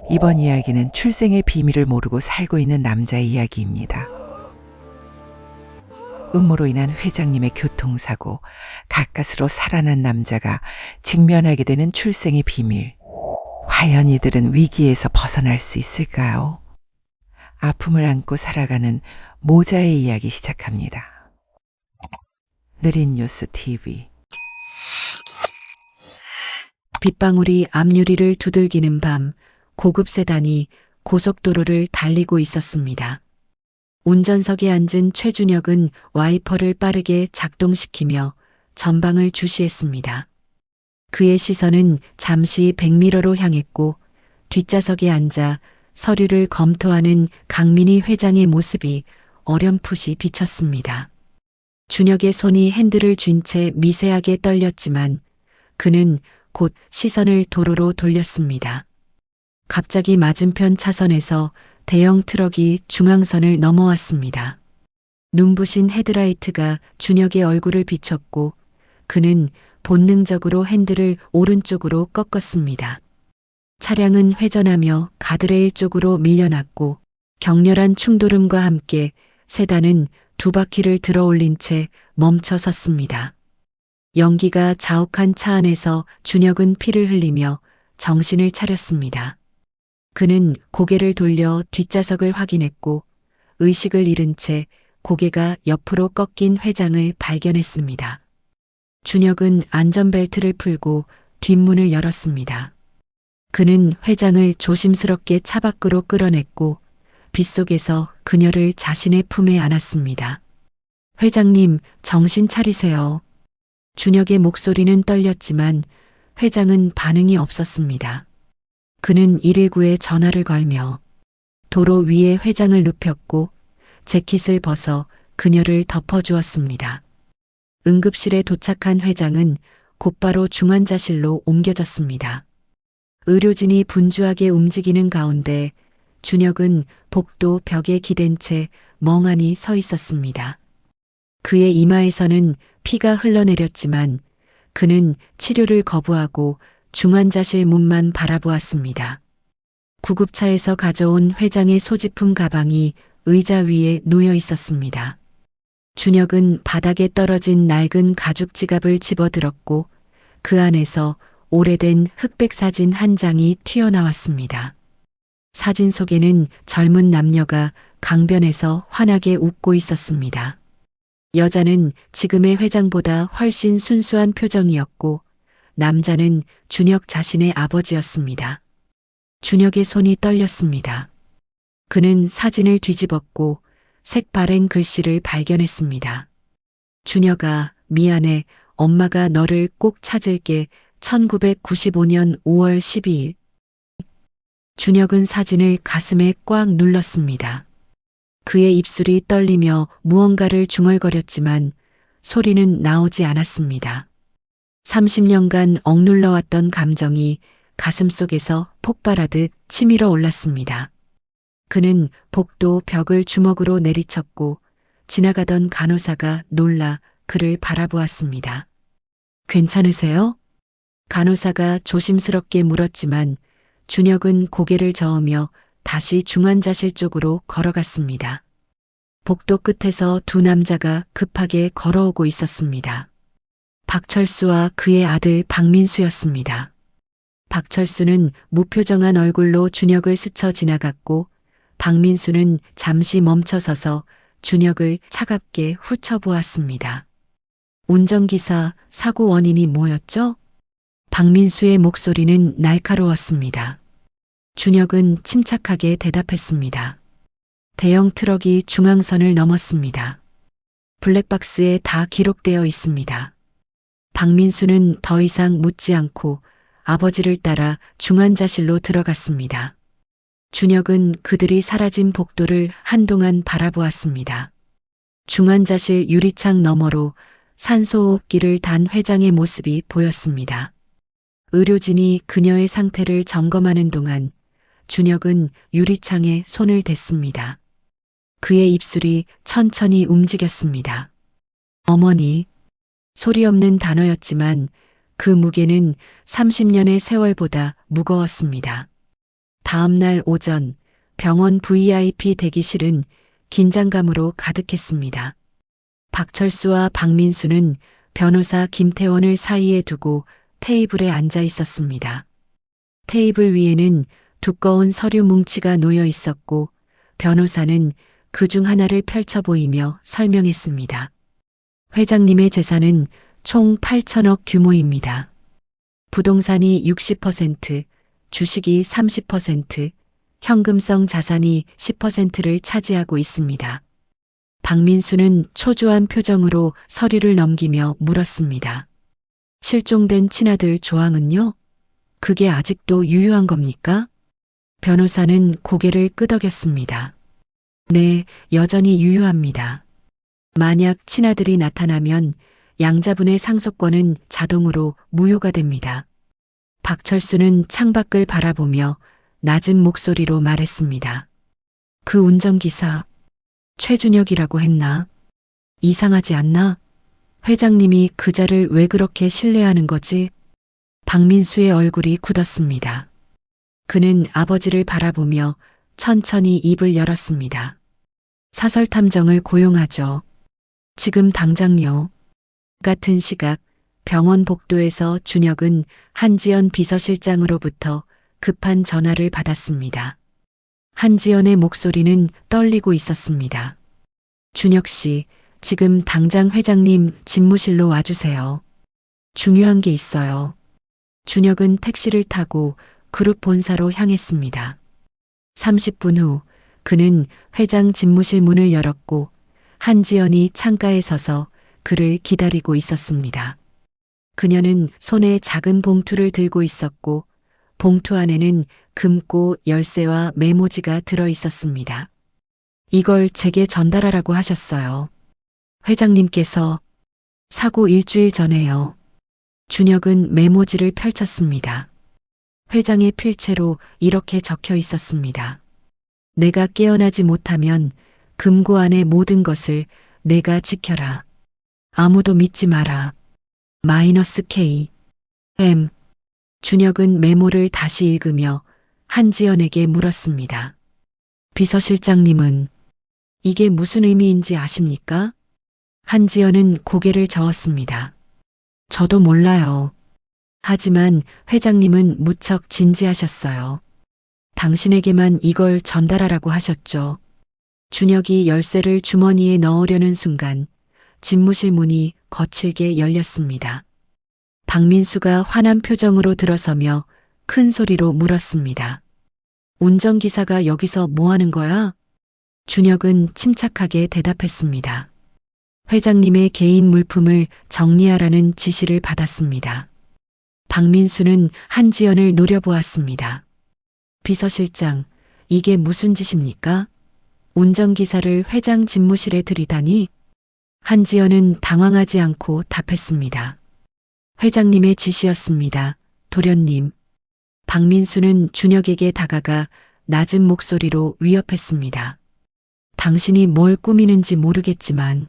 이번 이야기는 출생의 비밀을 모르고 살고 있는 남자의 이야기입니다. 음모로 인한 회장님의 교통사고, 가까스로 살아난 남자가 직면하게 되는 출생의 비밀. 과연 이들은 위기에서 벗어날 수 있을까요? 아픔을 안고 살아가는 모자의 이야기 시작합니다. 느린 뉴스 TV. 빗방울이 앞유리를 두들기는 밤, 고급 세단이 고속도로를 달리고 있었습니다. 운전석에 앉은 최준혁은 와이퍼를 빠르게 작동시키며 전방을 주시했습니다. 그의 시선은 잠시 백미러로 향했고 뒷좌석에 앉아 서류를 검토하는 강민희 회장의 모습이 어렴풋이 비쳤습니다. 준혁의 손이 핸들을 쥔 채 미세하게 떨렸지만 그는 곧 시선을 도로로 돌렸습니다. 갑자기 맞은편 차선에서 대형 트럭이 중앙선을 넘어왔습니다. 눈부신 헤드라이트가 준혁의 얼굴을 비췄고 그는 본능적으로 핸들을 오른쪽으로 꺾었습니다. 차량은 회전하며 가드레일 쪽으로 밀려났고 격렬한 충돌음과 함께 세단은 두 바퀴를 들어 올린 채 멈춰 섰습니다. 연기가 자욱한 차 안에서 준혁은 피를 흘리며 정신을 차렸습니다. 그는 고개를 돌려 뒷좌석을 확인했고 의식을 잃은 채 고개가 옆으로 꺾인 회장을 발견했습니다. 준혁은 안전벨트를 풀고 뒷문을 열었습니다. 그는 회장을 조심스럽게 차 밖으로 끌어냈고 빗속에서 그녀를 자신의 품에 안았습니다. 회장님, 정신 차리세요. 준혁의 목소리는 떨렸지만 회장은 반응이 없었습니다. 그는 119에 전화를 걸며 도로 위에 회장을 눕혔고 재킷을 벗어 그녀를 덮어주었습니다. 응급실에 도착한 회장은 곧바로 중환자실로 옮겨졌습니다. 의료진이 분주하게 움직이는 가운데 준혁은 복도 벽에 기댄 채 멍하니 서 있었습니다. 그의 이마에서는 피가 흘러내렸지만 그는 치료를 거부하고 중환자실 문만 바라보았습니다. 구급차에서 가져온 회장의 소지품 가방이 의자 위에 놓여 있었습니다. 준혁은 바닥에 떨어진 낡은 가죽 지갑을 집어들었고 그 안에서 오래된 흑백 사진 한 장이 튀어나왔습니다. 사진 속에는 젊은 남녀가 강변에서 환하게 웃고 있었습니다. 여자는 지금의 회장보다 훨씬 순수한 표정이었고 남자는 준혁 자신의 아버지였습니다. 준혁의 손이 떨렸습니다. 그는 사진을 뒤집었고 색바랜 글씨를 발견했습니다. 준혁아, 미안해. 엄마가 너를 꼭 찾을게. 1995년 5월 12일. 준혁은 사진을 가슴에 꽉 눌렀습니다. 그의 입술이 떨리며 무언가를 중얼거렸지만 소리는 나오지 않았습니다. 30년간 억눌러왔던 감정이 가슴속에서 폭발하듯 치밀어 올랐습니다. 그는 복도 벽을 주먹으로 내리쳤고 지나가던 간호사가 놀라 그를 바라보았습니다. 괜찮으세요? 간호사가 조심스럽게 물었지만 준혁은 고개를 저으며 다시 중환자실 쪽으로 걸어갔습니다. 복도 끝에서 두 남자가 급하게 걸어오고 있었습니다. 박철수와 그의 아들 박민수였습니다. 박철수는 무표정한 얼굴로 준혁을 스쳐 지나갔고 박민수는 잠시 멈춰서서 준혁을 차갑게 훑어보았습니다. 운전기사, 사고 원인이 뭐였죠? 박민수의 목소리는 날카로웠습니다. 준혁은 침착하게 대답했습니다. 대형 트럭이 중앙선을 넘었습니다. 블랙박스에 다 기록되어 있습니다. 박민수는 더 이상 묻지 않고 아버지를 따라 중환자실로 들어갔습니다. 준혁은 그들이 사라진 복도를 한동안 바라보았습니다. 중환자실 유리창 너머로 산소호흡기를 단 회장의 모습이 보였습니다. 의료진이 그녀의 상태를 점검하는 동안 준혁은 유리창에 손을 댔습니다. 그의 입술이 천천히 움직였습니다. 어머니. 소리 없는 단어였지만 그 무게는 30년의 세월보다 무거웠습니다. 다음 날 오전 병원 VIP 대기실은 긴장감으로 가득했습니다. 박철수와 박민수는 변호사 김태원을 사이에 두고 테이블에 앉아 있었습니다. 테이블 위에는 두꺼운 서류 뭉치가 놓여 있었고 변호사는 그 중 하나를 펼쳐 보이며 설명했습니다. 회장님의 재산은 총 8천억 규모입니다. 부동산이 60%, 주식이 30%, 현금성 자산이 10%를 차지하고 있습니다. 박민수는 초조한 표정으로 서류를 넘기며 물었습니다. 실종된 친아들 조항은요? 그게 아직도 유효한 겁니까? 변호사는 고개를 끄덕였습니다. 네, 여전히 유효합니다. 만약 친아들이 나타나면 양자분의 상속권은 자동으로 무효가 됩니다. 박철수는 창밖을 바라보며 낮은 목소리로 말했습니다. 그 운전기사 최준혁이라고 했나? 이상하지 않나? 회장님이 그자를 왜 그렇게 신뢰하는 거지? 박민수의 얼굴이 굳었습니다. 그는 아버지를 바라보며 천천히 입을 열었습니다. 사설탐정을 고용하죠. 지금 당장요. 같은 시각 병원 복도에서 준혁은 한지연 비서실장으로부터 급한 전화를 받았습니다. 한지연의 목소리는 떨리고 있었습니다. 준혁 씨, 지금 당장 회장님 집무실로 와주세요. 중요한 게 있어요. 준혁은 택시를 타고 그룹 본사로 향했습니다. 30분 후 그는 회장 집무실 문을 열었고 한지연이 창가에 서서 그를 기다리고 있었습니다. 그녀는 손에 작은 봉투를 들고 있었고 봉투 안에는 금고 열쇠와 메모지가 들어 있었습니다. 이걸 제게 전달하라고 하셨어요. 회장님께서 사고 일주일 전에요. 준혁은 메모지를 펼쳤습니다. 회장의 필체로 이렇게 적혀 있었습니다. 내가 깨어나지 못하면 금고 안의 모든 것을 내가 지켜라. 아무도 믿지 마라. -K. M. 준혁은 메모를 다시 읽으며 한지연에게 물었습니다. 비서실장님은 이게 무슨 의미인지 아십니까? 한지연은 고개를 저었습니다. 저도 몰라요. 하지만 회장님은 무척 진지하셨어요. 당신에게만 이걸 전달하라고 하셨죠. 준혁이 열쇠를 주머니에 넣으려는 순간 집무실 문이 거칠게 열렸습니다. 박민수가 화난 표정으로 들어서며 큰 소리로 물었습니다. 운전기사가 여기서 뭐 하는 거야? 준혁은 침착하게 대답했습니다. 회장님의 개인 물품을 정리하라는 지시를 받았습니다. 박민수는 한지연을 노려보았습니다. 비서실장, 이게 무슨 짓입니까? 운전기사를 회장 집무실에 들이다니? 한지연은 당황하지 않고 답했습니다. 회장님의 지시였습니다. 도련님. 박민수는 준혁에게 다가가 낮은 목소리로 위협했습니다. 당신이 뭘 꾸미는지 모르겠지만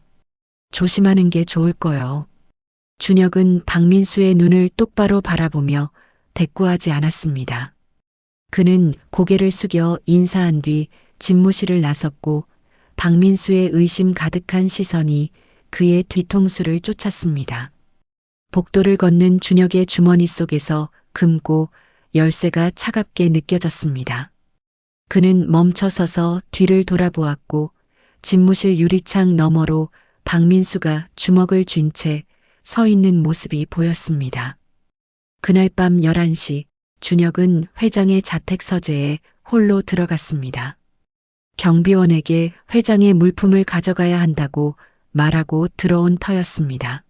조심하는 게 좋을 거요. 준혁은 박민수의 눈을 똑바로 바라보며 대꾸하지 않았습니다. 그는 고개를 숙여 인사한 뒤 집무실을 나섰고 박민수의 의심 가득한 시선이 그의 뒤통수를 쫓았습니다. 복도를 걷는 준혁의 주머니 속에서 금고 열쇠가 차갑게 느껴졌습니다. 그는 멈춰서서 뒤를 돌아보았고 집무실 유리창 너머로 박민수가 주먹을 쥔 채 서 있는 모습이 보였습니다. 그날 밤 11시 준혁은 회장의 자택 서재에 홀로 들어갔습니다. 경비원에게 회장의 물품을 가져가야 한다고 말하고 들어온 터였습니다.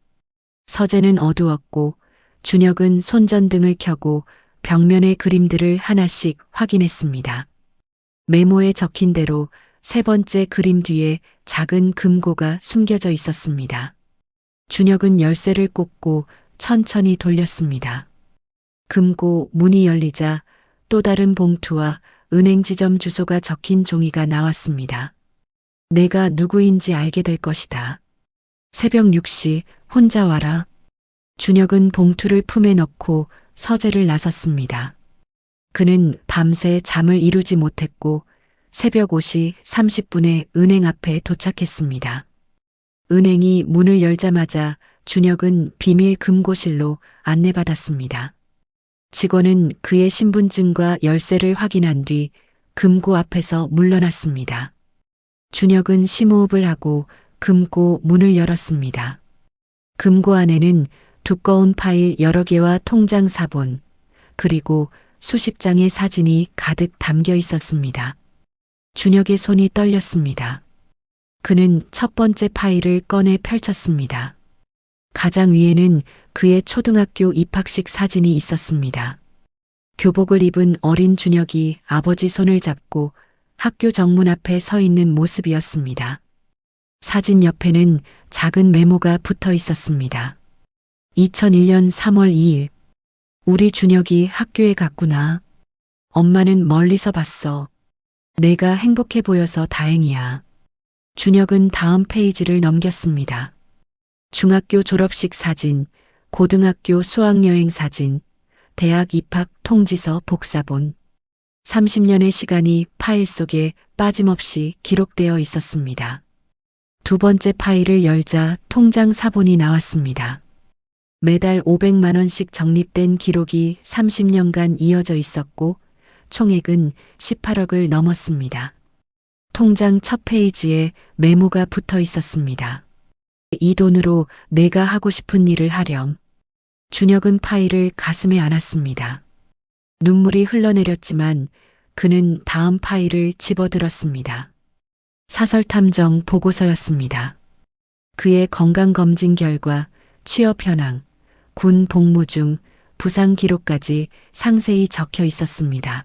서재는 어두웠고 준혁은 손전등을 켜고 벽면의 그림들을 하나씩 확인했습니다. 메모에 적힌 대로 세 번째 그림 뒤에 작은 금고가 숨겨져 있었습니다. 준혁은 열쇠를 꽂고 천천히 돌렸습니다. 금고 문이 열리자 또 다른 봉투와 은행 지점 주소가 적힌 종이가 나왔습니다. 내가 누구인지 알게 될 것이다. 새벽 6시 혼자 와라. 준혁은 봉투를 품에 넣고 서재를 나섰습니다. 그는 밤새 잠을 이루지 못했고 새벽 5시 30분에 은행 앞에 도착했습니다. 은행이 문을 열자마자 준혁은 비밀 금고실로 안내받았습니다. 직원은 그의 신분증과 열쇠를 확인한 뒤 금고 앞에서 물러났습니다. 준혁은 심호흡을 하고 금고 문을 열었습니다. 금고 안에는 두꺼운 파일 여러 개와 통장 사본, 그리고 수십 장의 사진이 가득 담겨 있었습니다. 준혁의 손이 떨렸습니다. 그는 첫 번째 파일을 꺼내 펼쳤습니다. 가장 위에는 그의 초등학교 입학식 사진이 있었습니다. 교복을 입은 어린 준혁이 아버지 손을 잡고 학교 정문 앞에 서 있는 모습이었습니다. 사진 옆에는 작은 메모가 붙어 있었습니다. 2001년 3월 2일. 우리 준혁이 학교에 갔구나. 엄마는 멀리서 봤어. 내가 행복해 보여서 다행이야. 준혁은 다음 페이지를 넘겼습니다. 중학교 졸업식 사진, 고등학교 수학여행 사진, 대학 입학 통지서 복사본. 30년의 시간이 파일 속에 빠짐없이 기록되어 있었습니다. 두 번째 파일을 열자 통장 사본이 나왔습니다. 매달 500만 원씩 적립된 기록이 30년간 이어져 있었고 총액은 18억을 넘었습니다. 통장 첫 페이지에 메모가 붙어 있었습니다. 이 돈으로 내가 하고 싶은 일을 하렴. 준혁은 파일을 가슴에 안았습니다. 눈물이 흘러내렸지만 그는 다음 파일을 집어들었습니다. 사설탐정 보고서였습니다. 그의 건강검진 결과, 취업 현황, 군 복무 중 부상 기록까지 상세히 적혀 있었습니다.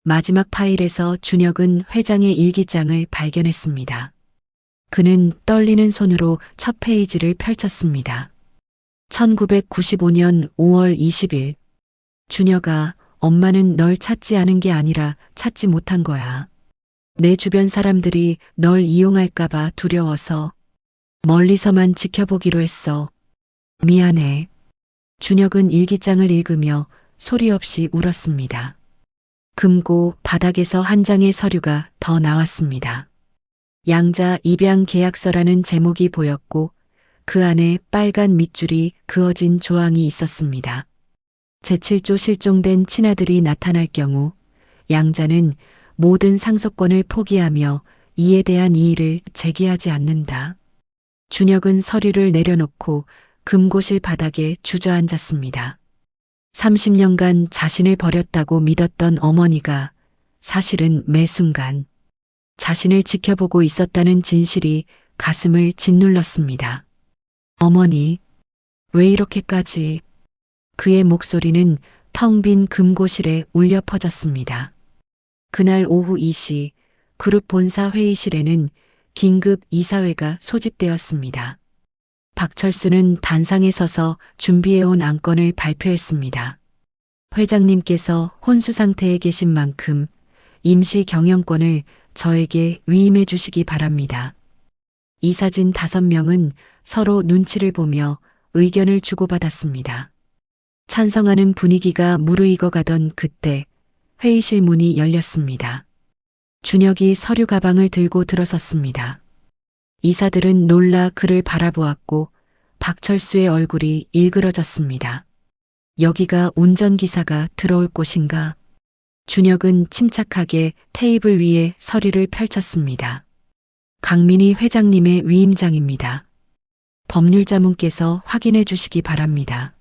마지막 파일에서 준혁은 회장의 일기장을 발견했습니다. 그는 떨리는 손으로 첫 페이지를 펼쳤습니다. 1995년 5월 20일. 준혁아, 엄마는 널 찾지 않은 게 아니라 찾지 못한 거야. 내 주변 사람들이 널 이용할까봐 두려워서 멀리서만 지켜보기로 했어. 미안해. 준혁은 일기장을 읽으며 소리 없이 울었습니다. 금고 바닥에서 한 장의 서류가 더 나왔습니다. 양자 입양 계약서라는 제목이 보였고 그 안에 빨간 밑줄이 그어진 조항이 있었습니다. 제7조 실종된 친아들이 나타날 경우 양자는 모든 상속권을 포기하며 이에 대한 이의를 제기하지 않는다. 준혁은 서류를 내려놓고 금고실 바닥에 주저앉았습니다. 30년간 자신을 버렸다고 믿었던 어머니가 사실은 매 순간 자신을 지켜보고 있었다는 진실이 가슴을 짓눌렀습니다. 어머니, 왜 이렇게까지? 그의 목소리는 텅 빈 금고실에 울려 퍼졌습니다. 그날 오후 2시 그룹 본사 회의실에는 긴급 이사회가 소집되었습니다. 박철수는 단상에 서서 준비해온 안건을 발표했습니다. 회장님께서 혼수 상태에 계신 만큼 임시 경영권을 저에게 위임해 주시기 바랍니다. 이사진 5명은 서로 눈치를 보며 의견을 주고받았습니다. 찬성하는 분위기가 무르익어 가던 그때 회의실 문이 열렸습니다. 준혁이 서류 가방을 들고 들어섰습니다. 이사들은 놀라 그를 바라보았고 박철수의 얼굴이 일그러졌습니다. 여기가 운전기사가 들어올 곳인가? 준혁은 침착하게 테이블 위에 서류를 펼쳤습니다. 강민희 회장님의 위임장입니다. 법률자문께서 확인해 주시기 바랍니다.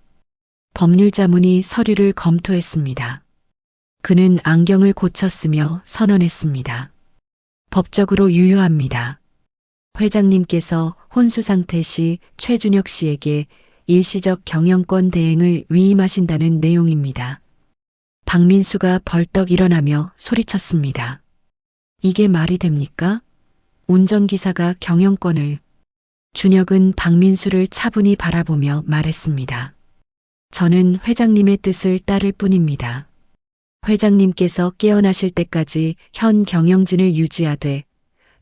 법률자문이 서류를 검토했습니다. 그는 안경을 고쳤으며 선언했습니다. 법적으로 유효합니다. 회장님께서 혼수 상태 시 최준혁 씨에게 일시적 경영권 대행을 위임하신다는 내용입니다. 박민수가 벌떡 일어나며 소리쳤습니다. 이게 말이 됩니까? 운전기사가 경영권을. 준혁은 박민수를 차분히 바라보며 말했습니다. 저는 회장님의 뜻을 따를 뿐입니다. 회장님께서 깨어나실 때까지 현 경영진을 유지하되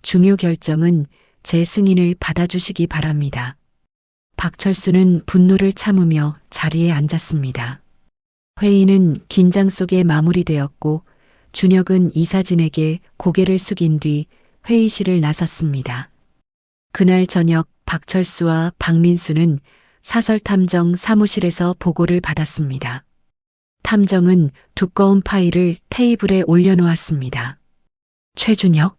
중요 결정은 제 승인을 받아주시기 바랍니다. 박철수는 분노를 참으며 자리에 앉았습니다. 회의는 긴장 속에 마무리되었고 준혁은 이사진에게 고개를 숙인 뒤 회의실을 나섰습니다. 그날 저녁 박철수와 박민수는 사설탐정 사무실에서 보고를 받았습니다. 탐정은 두꺼운 파일을 테이블에 올려놓았습니다. 최준혁,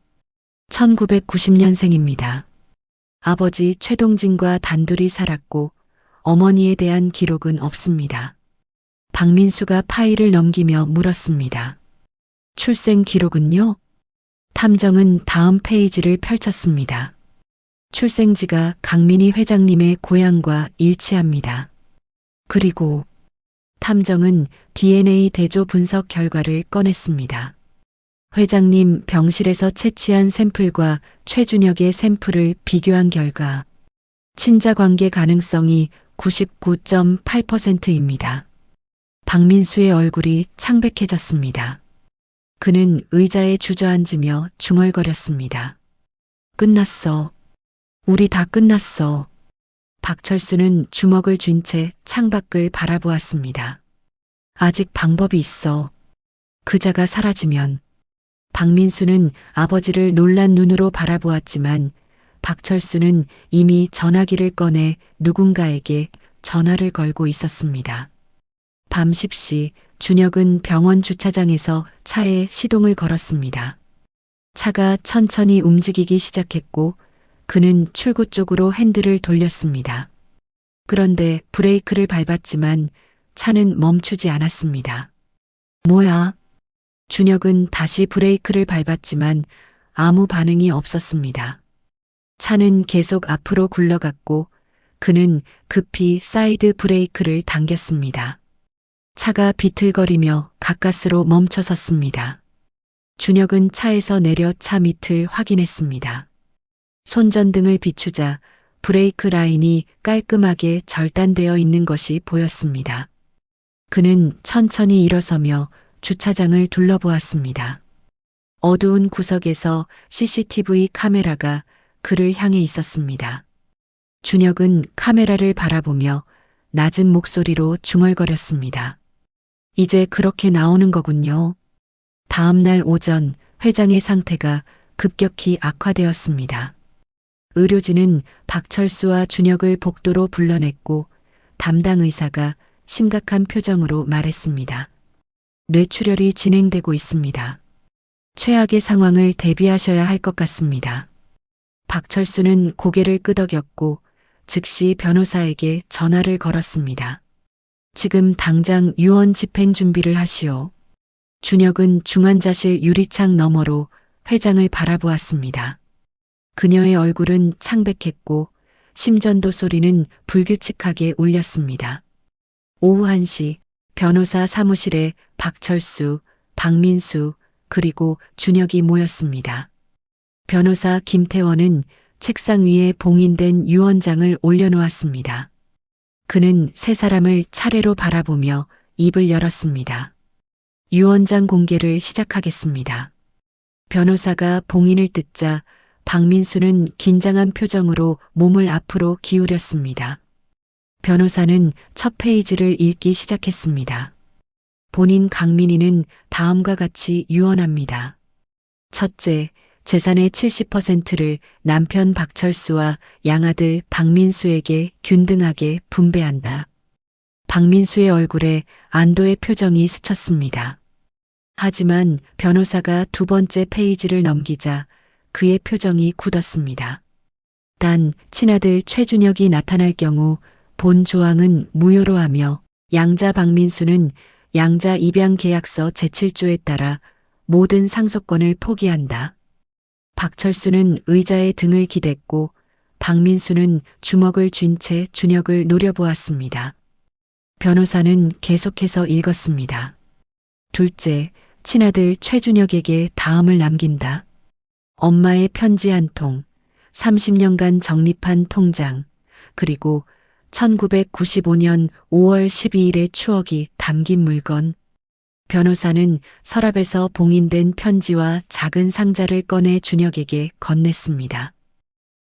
1990년생입니다. 아버지 최동진과 단둘이 살았고 어머니에 대한 기록은 없습니다. 박민수가 파일을 넘기며 물었습니다. 출생 기록은요? 탐정은 다음 페이지를 펼쳤습니다. 출생지가 강민희 회장님의 고향과 일치합니다. 그리고 탐정은 DNA 대조 분석 결과를 꺼냈습니다. 회장님 병실에서 채취한 샘플과 최준혁의 샘플을 비교한 결과 친자 관계 가능성이 99.8%입니다. 박민수의 얼굴이 창백해졌습니다. 그는 의자에 주저앉으며 중얼거렸습니다. 끝났어. 우리 다 끝났어. 박철수는 주먹을 쥔 채 창밖을 바라보았습니다. 아직 방법이 있어. 그자가 사라지면. 박민수는 아버지를 놀란 눈으로 바라보았지만 박철수는 이미 전화기를 꺼내 누군가에게 전화를 걸고 있었습니다. 밤 10시 준혁은 병원 주차장에서 차에 시동을 걸었습니다. 차가 천천히 움직이기 시작했고 그는 출구 쪽으로 핸들을 돌렸습니다. 그런데 브레이크를 밟았지만 차는 멈추지 않았습니다. 뭐야? 준혁은 다시 브레이크를 밟았지만 아무 반응이 없었습니다. 차는 계속 앞으로 굴러갔고 그는 급히 사이드 브레이크를 당겼습니다. 차가 비틀거리며 가까스로 멈춰섰습니다. 준혁은 차에서 내려 차 밑을 확인했습니다. 손전등을 비추자 브레이크 라인이 깔끔하게 절단되어 있는 것이 보였습니다. 그는 천천히 일어서며 주차장을 둘러보았습니다. 어두운 구석에서 CCTV 카메라가 그를 향해 있었습니다. 준혁은 카메라를 바라보며 낮은 목소리로 중얼거렸습니다. 이제 그렇게 나오는 거군요. 다음 날 오전 회장의 상태가 급격히 악화되었습니다. 의료진은 박철수와 준혁을 복도로 불러냈고 담당 의사가 심각한 표정으로 말했습니다. 뇌출혈이 진행되고 있습니다. 최악의 상황을 대비하셔야 할 것 같습니다. 박철수는 고개를 끄덕였고 즉시 변호사에게 전화를 걸었습니다. 지금 당장 유언 집행 준비를 하시오. 준혁은 중환자실 유리창 너머로 회장을 바라보았습니다. 그녀의 얼굴은 창백했고 심전도 소리는 불규칙하게 울렸습니다. 오후 1시 변호사 사무실에 박철수, 박민수 그리고 준혁이 모였습니다. 변호사 김태원은 책상 위에 봉인된 유언장을 올려놓았습니다. 그는 세 사람을 차례로 바라보며 입을 열었습니다. 유언장 공개를 시작하겠습니다. 변호사가 봉인을 뜯자 박민수는 긴장한 표정으로 몸을 앞으로 기울였습니다. 변호사는 첫 페이지를 읽기 시작했습니다. 본인 강민희는 다음과 같이 유언합니다. 첫째, 재산의 70%를 남편 박철수와 양아들 박민수에게 균등하게 분배한다. 박민수의 얼굴에 안도의 표정이 스쳤습니다. 하지만 변호사가 두 번째 페이지를 넘기자 그의 표정이 굳었습니다. 단 친아들 최준혁이 나타날 경우 본 조항은 무효로 하며 양자 박민수는 양자 입양 계약서 제7조에 따라 모든 상속권을 포기한다. 박철수는 의자에 등을 기댔고 박민수는 주먹을 쥔 채 준혁을 노려보았습니다. 변호사는 계속해서 읽었습니다. 둘째, 친아들 최준혁에게 다음을 남긴다. 엄마의 편지 한 통, 30년간 적립한 통장, 그리고 1995년 5월 12일의 추억이 담긴 물건. 변호사는 서랍에서 봉인된 편지와 작은 상자를 꺼내 준혁에게 건넸습니다.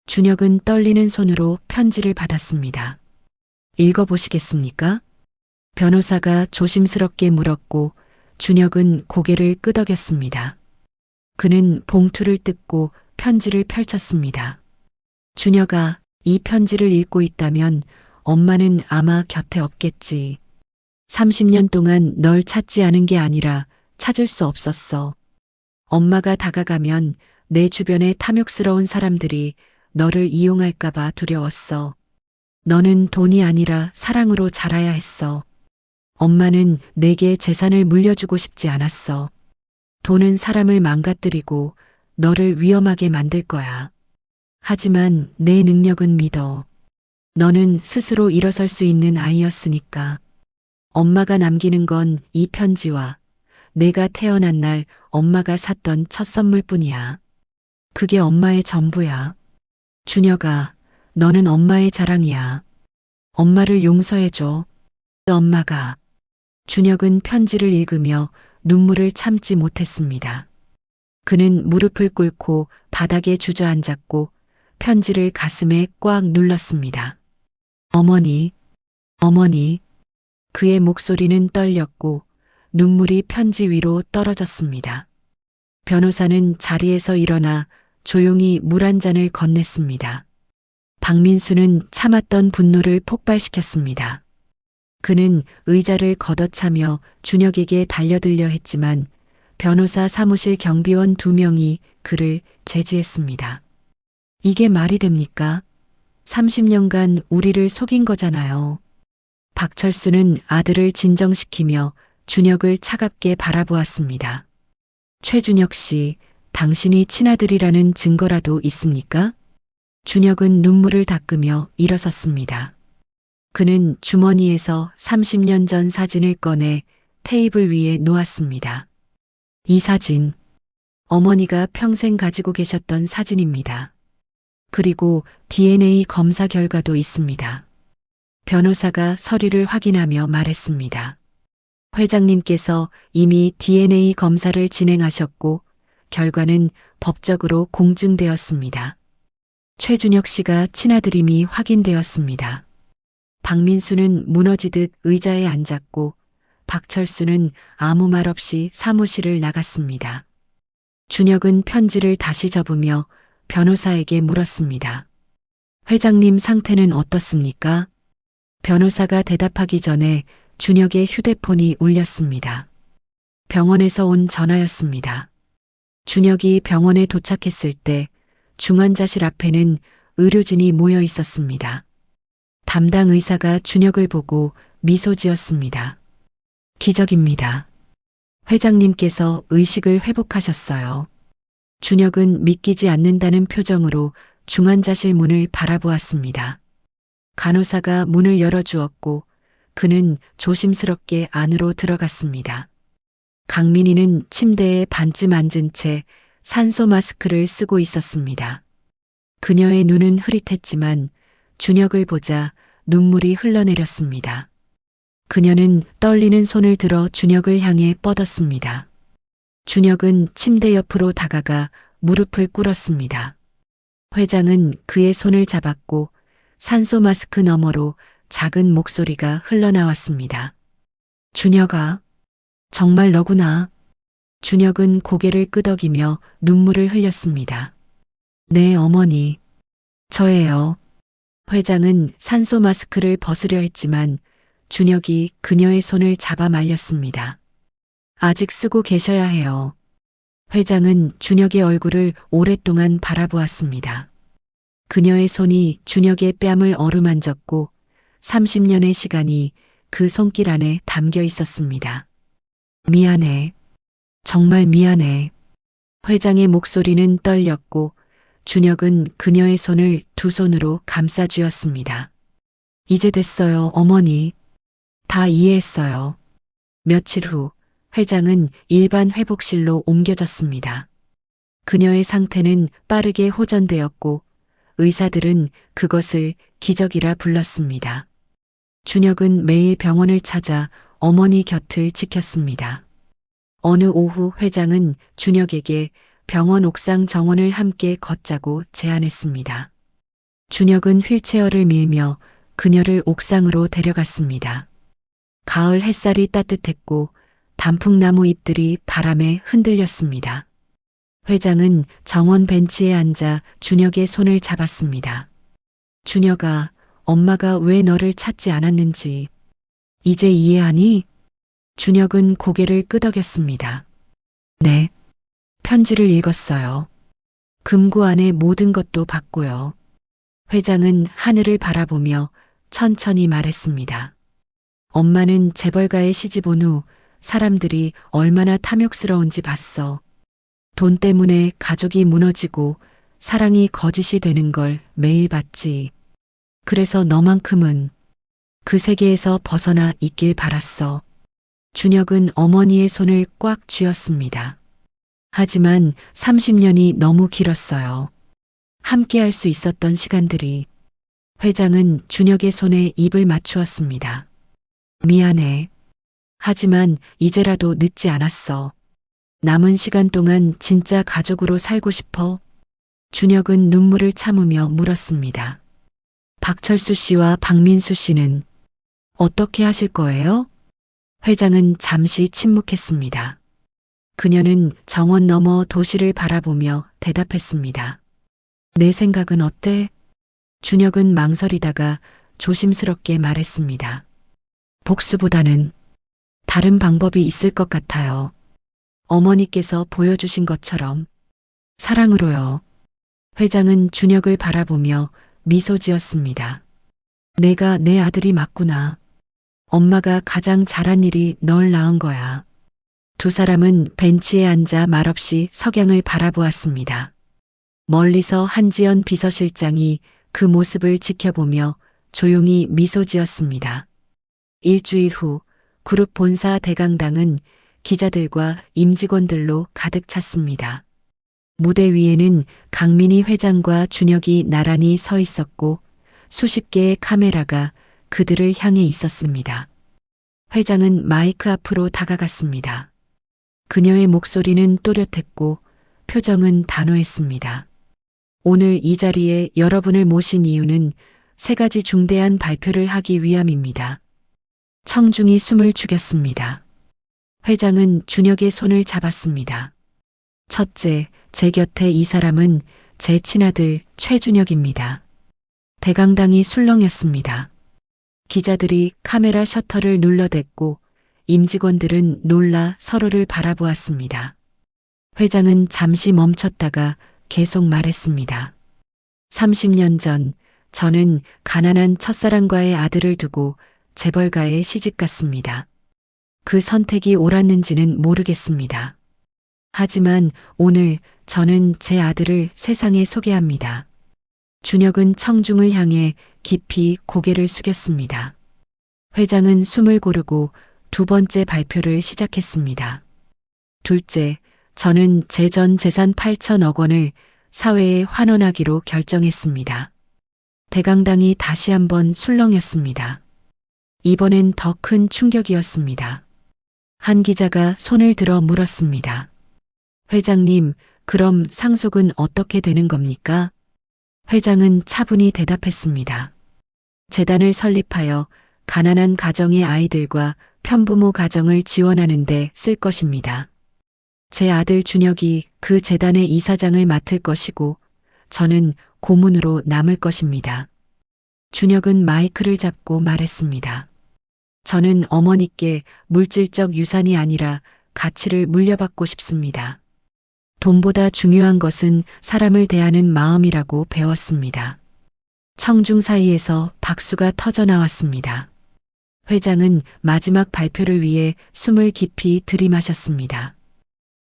준혁은 떨리는 손으로 편지를 받았습니다. 읽어보시겠습니까? 변호사가 조심스럽게 물었고 준혁은 고개를 끄덕였습니다. 그는 봉투를 뜯고 편지를 펼쳤습니다. 준혁아, 이 편지를 읽고 있다면 엄마는 아마 곁에 없겠지. 30년 동안 널 찾지 않은 게 아니라 찾을 수 없었어. 엄마가 다가가면 내 주변에 탐욕스러운 사람들이 너를 이용할까봐 두려웠어. 너는 돈이 아니라 사랑으로 자라야 했어. 엄마는 내게 재산을 물려주고 싶지 않았어. 돈은 사람을 망가뜨리고 너를 위험하게 만들 거야. 하지만 내 능력은 믿어. 너는 스스로 일어설 수 있는 아이였으니까. 엄마가 남기는 건 이 편지와 내가 태어난 날 엄마가 샀던 첫 선물뿐이야. 그게 엄마의 전부야. 준혁아, 너는 엄마의 자랑이야. 엄마를 용서해줘. 엄마가. 준혁은 편지를 읽으며 눈물을 참지 못했습니다. 그는 무릎을 꿇고 바닥에 주저앉았고 편지를 가슴에 꽉 눌렀습니다. 어머니, 어머니. 그의 목소리는 떨렸고 눈물이 편지 위로 떨어졌습니다. 변호사는 자리에서 일어나 조용히 물 한 잔을 건넸습니다. 박민수는 참았던 분노를 폭발시켰습니다. 그는 의자를 걷어차며 준혁에게 달려들려 했지만 변호사 사무실 경비원 2명이 그를 제지했습니다. 이게 말이 됩니까? 30년간 우리를 속인 거잖아요. 박철수는 아들을 진정시키며 준혁을 차갑게 바라보았습니다. 최준혁 씨, 당신이 친아들이라는 증거라도 있습니까? 준혁은 눈물을 닦으며 일어섰습니다. 그는 주머니에서 30년 전 사진을 꺼내 테이블 위에 놓았습니다. 이 사진, 어머니가 평생 가지고 계셨던 사진입니다. 그리고 DNA 검사 결과도 있습니다. 변호사가 서류를 확인하며 말했습니다. 회장님께서 이미 DNA 검사를 진행하셨고 결과는 법적으로 공증되었습니다. 최준혁 씨가 친아들임이 확인되었습니다. 박민수는 무너지듯 의자에 앉았고 박철수는 아무 말 없이 사무실을 나갔습니다. 준혁은 편지를 다시 접으며 변호사에게 물었습니다. 회장님 상태는 어떻습니까? 변호사가 대답하기 전에 준혁의 휴대폰이 울렸습니다. 병원에서 온 전화였습니다. 준혁이 병원에 도착했을 때 중환자실 앞에는 의료진이 모여 있었습니다. 담당 의사가 준혁을 보고 미소 지었습니다. 기적입니다. 회장님께서 의식을 회복하셨어요. 준혁은 믿기지 않는다는 표정으로 중환자실 문을 바라보았습니다. 간호사가 문을 열어주었고 그는 조심스럽게 안으로 들어갔습니다. 강민희는 침대에 반쯤 앉은 채 산소 마스크를 쓰고 있었습니다. 그녀의 눈은 흐릿했지만 준혁을 보자 눈물이 흘러내렸습니다. 그녀는 떨리는 손을 들어 준혁을 향해 뻗었습니다. 준혁은 침대 옆으로 다가가 무릎을 꿇었습니다. 회장은 그의 손을 잡았고 산소 마스크 너머로 작은 목소리가 흘러나왔습니다. 준혁아, 정말 너구나. 준혁은 고개를 끄덕이며 눈물을 흘렸습니다. 네, 어머니. 저예요. 회장은 산소 마스크를 벗으려 했지만 준혁이 그녀의 손을 잡아 말렸습니다. 아직 쓰고 계셔야 해요. 회장은 준혁의 얼굴을 오랫동안 바라보았습니다. 그녀의 손이 준혁의 뺨을 어루만졌고 30년의 시간이 그 손길 안에 담겨 있었습니다. 미안해. 정말 미안해. 회장의 목소리는 떨렸고 준혁은 그녀의 손을 두 손으로 감싸 쥐었습니다. 이제 됐어요, 어머니. 다 이해했어요. 며칠 후 회장은 일반 회복실로 옮겨졌습니다. 그녀의 상태는 빠르게 호전되었고 의사들은 그것을 기적이라 불렀습니다. 준혁은 매일 병원을 찾아 어머니 곁을 지켰습니다. 어느 오후 회장은 준혁에게 병원 옥상 정원을 함께 걷자고 제안했습니다. 준혁은 휠체어를 밀며 그녀를 옥상으로 데려갔습니다. 가을 햇살이 따뜻했고 단풍나무 잎들이 바람에 흔들렸습니다. 회장은 정원 벤치에 앉아 준혁의 손을 잡았습니다. 준혁아, 엄마가 왜 너를 찾지 않았는지 이제 이해하니? 준혁은 고개를 끄덕였습니다. 네. 편지를 읽었어요. 금고 안에 모든 것도 봤고요. 회장은 하늘을 바라보며 천천히 말했습니다. 엄마는 재벌가에 시집 온 후 사람들이 얼마나 탐욕스러운지 봤어. 돈 때문에 가족이 무너지고 사랑이 거짓이 되는 걸 매일 봤지. 그래서 너만큼은 그 세계에서 벗어나 있길 바랐어. 준혁은 어머니의 손을 꽉 쥐었습니다. 하지만 30년이 너무 길었어요. 함께 할 수 있었던 시간들이. 회장은 준혁의 손에 입을 맞추었습니다. 미안해. 하지만 이제라도 늦지 않았어. 남은 시간 동안 진짜 가족으로 살고 싶어? 준혁은 눈물을 참으며 물었습니다. 박철수 씨와 박민수 씨는 어떻게 하실 거예요? 회장은 잠시 침묵했습니다. 그녀는 정원 너머 도시를 바라보며 대답했습니다. 내 생각은 어때? 준혁은 망설이다가 조심스럽게 말했습니다. 복수보다는 다른 방법이 있을 것 같아요. 어머니께서 보여주신 것처럼 사랑으로요. 회장은 준혁을 바라보며 미소 지었습니다. 내가 내 아들이 맞구나. 엄마가 가장 잘한 일이 널 낳은 거야. 두 사람은 벤치에 앉아 말없이 석양을 바라보았습니다. 멀리서 한지연 비서실장이 그 모습을 지켜보며 조용히 미소 지었습니다. 일주일 후 그룹 본사 대강당은 기자들과 임직원들로 가득 찼습니다. 무대 위에는 강민희 회장과 준혁이 나란히 서 있었고 수십 개의 카메라가 그들을 향해 있었습니다. 회장은 마이크 앞으로 다가갔습니다. 그녀의 목소리는 또렷했고 표정은 단호했습니다. 오늘 이 자리에 여러분을 모신 이유는 세 가지 중대한 발표를 하기 위함입니다. 청중이 숨을 죽였습니다. 회장은 준혁의 손을 잡았습니다. 첫째, 제 곁에 이 사람은 제 친아들 최준혁입니다. 대강당이 술렁였습니다. 기자들이 카메라 셔터를 눌러댔고 임직원들은 놀라 서로를 바라보았습니다. 회장은 잠시 멈췄다가 계속 말했습니다. 30년 전 저는 가난한 첫사랑과의 아들을 두고 재벌가에 시집갔습니다. 그 선택이 옳았는지는 모르겠습니다. 하지만 오늘 저는 제 아들을 세상에 소개합니다. 준혁은 청중을 향해 깊이 고개를 숙였습니다. 회장은 숨을 고르고 두 번째 발표를 시작했습니다. 둘째, 저는 제 전 재산 8천억 원을 사회에 환원하기로 결정했습니다. 대강당이 다시 한번 술렁였습니다. 이번엔 더 큰 충격이었습니다. 한 기자가 손을 들어 물었습니다. 회장님, 그럼 상속은 어떻게 되는 겁니까? 회장은 차분히 대답했습니다. 재단을 설립하여 가난한 가정의 아이들과 편부모 가정을 지원하는 데 쓸 것입니다. 제 아들 준혁이 그 재단의 이사장을 맡을 것이고 저는 고문으로 남을 것입니다. 준혁은 마이크를 잡고 말했습니다. 저는 어머니께 물질적 유산이 아니라 가치를 물려받고 싶습니다. 돈보다 중요한 것은 사람을 대하는 마음이라고 배웠습니다. 청중 사이에서 박수가 터져 나왔습니다. 회장은 마지막 발표를 위해 숨을 깊이 들이마셨습니다.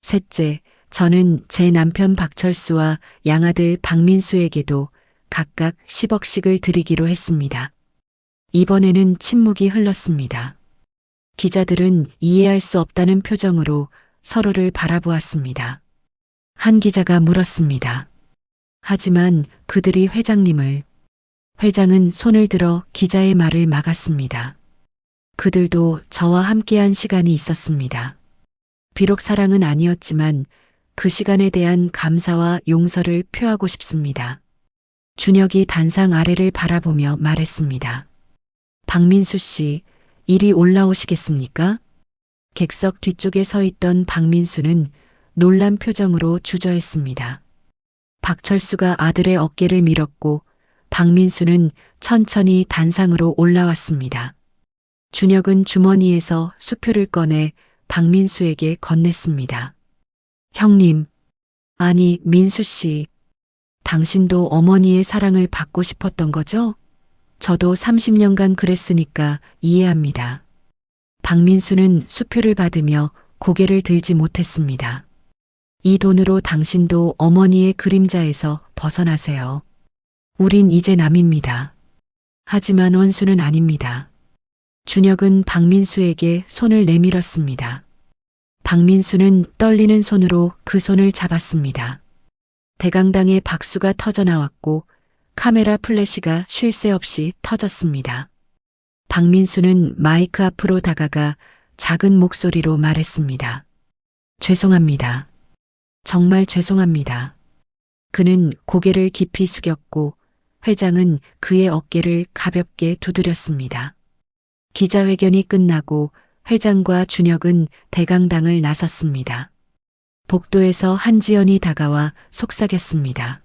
셋째, 저는 제 남편 박철수와 양아들 박민수에게도 각각 10억씩을 드리기로 했습니다. 이번에는 침묵이 흘렀습니다. 기자들은 이해할 수 없다는 표정으로 서로를 바라보았습니다. 한 기자가 물었습니다. 하지만 그들이 회장님을. 회장은 손을 들어 기자의 말을 막았습니다. 그들도 저와 함께한 시간이 있었습니다. 비록 사랑은 아니었지만 그 시간에 대한 감사와 용서를 표하고 싶습니다. 준혁이 단상 아래를 바라보며 말했습니다. 박민수 씨, 이리 올라오시겠습니까? 객석 뒤쪽에 서 있던 박민수는 놀란 표정으로 주저했습니다. 박철수가 아들의 어깨를 밀었고 박민수는 천천히 단상으로 올라왔습니다. 준혁은 주머니에서 수표를 꺼내 박민수에게 건넸습니다. 형님, 아니 민수 씨, 당신도 어머니의 사랑을 받고 싶었던 거죠? 저도 30년간 그랬으니까 이해합니다. 박민수는 수표를 받으며 고개를 들지 못했습니다. 이 돈으로 당신도 어머니의 그림자에서 벗어나세요. 우린 이제 남입니다. 하지만 원수는 아닙니다. 준혁은 박민수에게 손을 내밀었습니다. 박민수는 떨리는 손으로 그 손을 잡았습니다. 대강당의 박수가 터져나왔고 카메라 플래시가 쉴 새 없이 터졌습니다. 박민수는 마이크 앞으로 다가가 작은 목소리로 말했습니다. 죄송합니다. 정말 죄송합니다. 그는 고개를 깊이 숙였고 회장은 그의 어깨를 가볍게 두드렸습니다. 기자회견이 끝나고 회장과 준혁은 대강당을 나섰습니다. 복도에서 한지연이 다가와 속삭였습니다.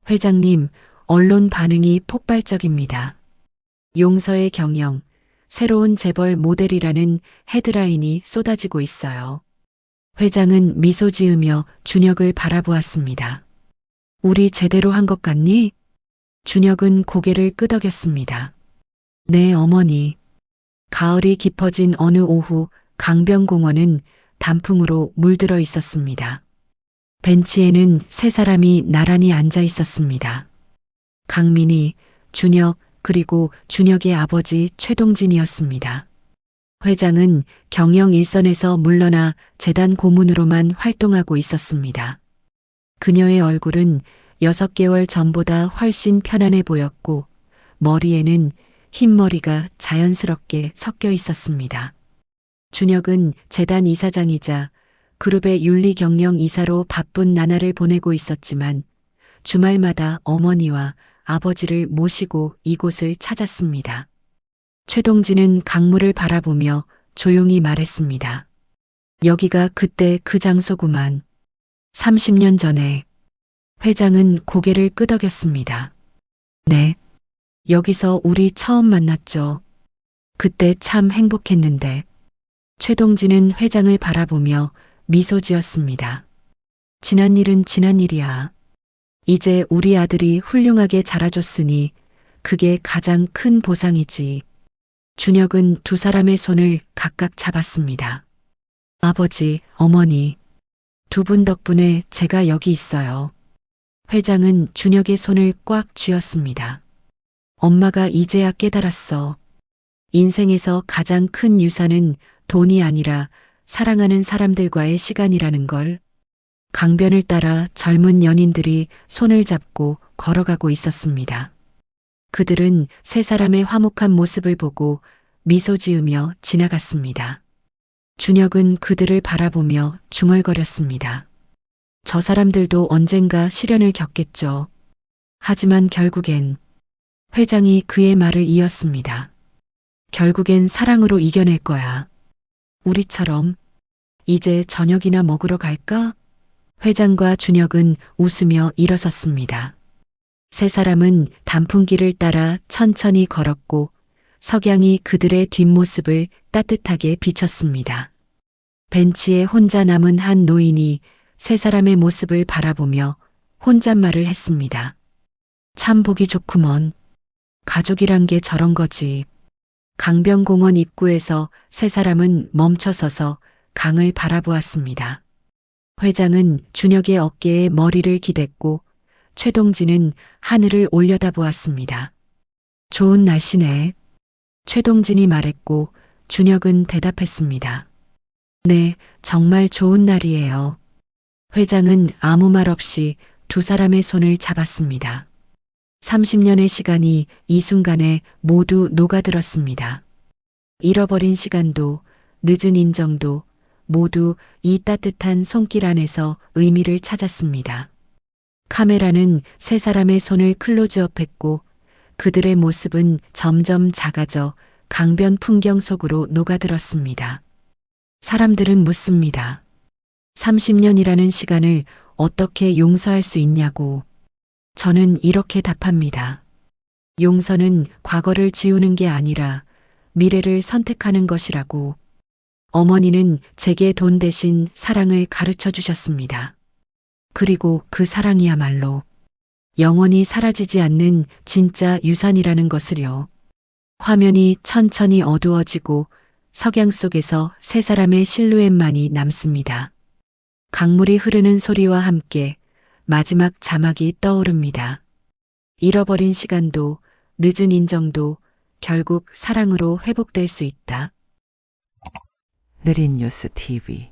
회장님, 언론 반응이 폭발적입니다. 용서의 경영, 새로운 재벌 모델이라는 헤드라인이 쏟아지고 있어요. 회장은 미소 지으며 준혁을 바라보았습니다. 우리 제대로 한 것 같니? 준혁은 고개를 끄덕였습니다. 네, 어머니. 가을이 깊어진 어느 오후 강변공원은 단풍으로 물들어 있었습니다. 벤치에는 세 사람이 나란히 앉아 있었습니다. 강민희, 준혁, 그리고 준혁의 아버지 최동진이었습니다. 회장은 경영 일선에서 물러나 재단 고문으로만 활동하고 있었습니다. 그녀의 얼굴은 6개월 전보다 훨씬 편안해 보였고 머리에는 흰머리가 자연스럽게 섞여 있었습니다. 준혁은 재단 이사장이자 그룹의 윤리경영 이사로 바쁜 나날을 보내고 있었지만 주말마다 어머니와 아버지를 모시고 이곳을 찾았습니다. 최동진은 강물을 바라보며 조용히 말했습니다. 여기가 그때 그 장소구만. 30년 전에. 회장은 고개를 끄덕였습니다. 네. 여기서 우리 처음 만났죠. 그때 참 행복했는데. 최동진은 회장을 바라보며 미소 지었습니다. 지난 일은 지난 일이야. 이제 우리 아들이 훌륭하게 자라줬으니 그게 가장 큰 보상이지. 준혁은 두 사람의 손을 각각 잡았습니다. 아버지, 어머니, 두 분 덕분에 제가 여기 있어요. 회장은 준혁의 손을 꽉 쥐었습니다. 엄마가 이제야 깨달았어. 인생에서 가장 큰 유산은 돈이 아니라 사랑하는 사람들과의 시간이라는 걸. 강변을 따라 젊은 연인들이 손을 잡고 걸어가고 있었습니다. 그들은 세 사람의 화목한 모습을 보고 미소 지으며 지나갔습니다. 준혁은 그들을 바라보며 중얼거렸습니다. 저 사람들도 언젠가 시련을 겪겠죠. 하지만 결국엔 회장이 그의 말을 이었습니다. 결국엔 사랑으로 이겨낼 거야. 우리처럼. 이제 저녁이나 먹으러 갈까? 회장과 준혁은 웃으며 일어섰습니다. 세 사람은 단풍길을 따라 천천히 걸었고 석양이 그들의 뒷모습을 따뜻하게 비쳤습니다. 벤치에 혼자 남은 한 노인이 세 사람의 모습을 바라보며 혼잣말을 했습니다. 참 보기 좋구먼. 가족이란 게 저런 거지. 강변공원 입구에서 세 사람은 멈춰서서 강을 바라보았습니다. 회장은 준혁의 어깨에 머리를 기댔고 최동진은 하늘을 올려다보았습니다. 좋은 날씨네. 최동진이 말했고 준혁은 대답했습니다. 네, 정말 좋은 날이에요. 회장은 아무 말 없이 두 사람의 손을 잡았습니다. 30년의 시간이 이 순간에 모두 녹아들었습니다. 잃어버린 시간도 늦은 인정도 모두 이 따뜻한 손길 안에서 의미를 찾았습니다. 카메라는 세 사람의 손을 클로즈업했고 그들의 모습은 점점 작아져 강변 풍경 속으로 녹아들었습니다. 사람들은 묻습니다. 30년이라는 시간을 어떻게 용서할 수 있냐고. 저는 이렇게 답합니다. 용서는 과거를 지우는 게 아니라 미래를 선택하는 것이라고. 어머니는 제게 돈 대신 사랑을 가르쳐 주셨습니다. 그리고 그 사랑이야말로 영원히 사라지지 않는 진짜 유산이라는 것을요. 화면이 천천히 어두워지고 석양 속에서 세 사람의 실루엣만이 남습니다. 강물이 흐르는 소리와 함께 마지막 자막이 떠오릅니다. 잃어버린 시간도 늦은 인정도 결국 사랑으로 회복될 수 있다. 느린 뉴스 TV